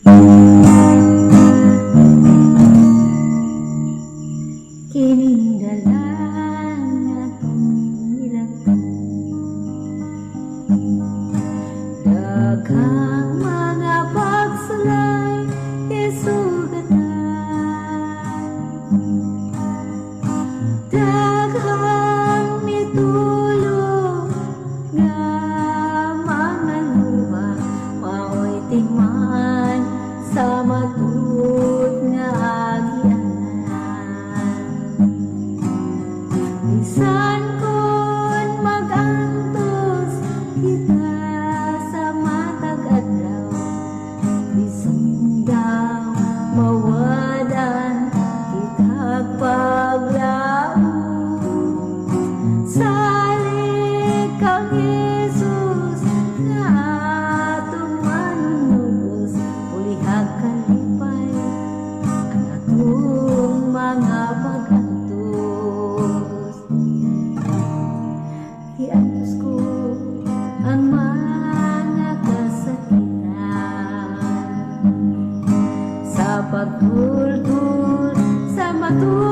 Kinindalan akong ilagtan, daghang mga pagsulay isugatan, daghang mitulog nga mga luha, mao'y tingman sa matut nga agyanan. Bisan kon mag-antos kita sa matag adlaw, bisan daw mawadan kitag paglaom, salig kang Jesus nga atong manunubos, ulihag kalipay ang atong mga pag-antos. Iantos ko ang mga kasakitan sa pagtultol sa matulog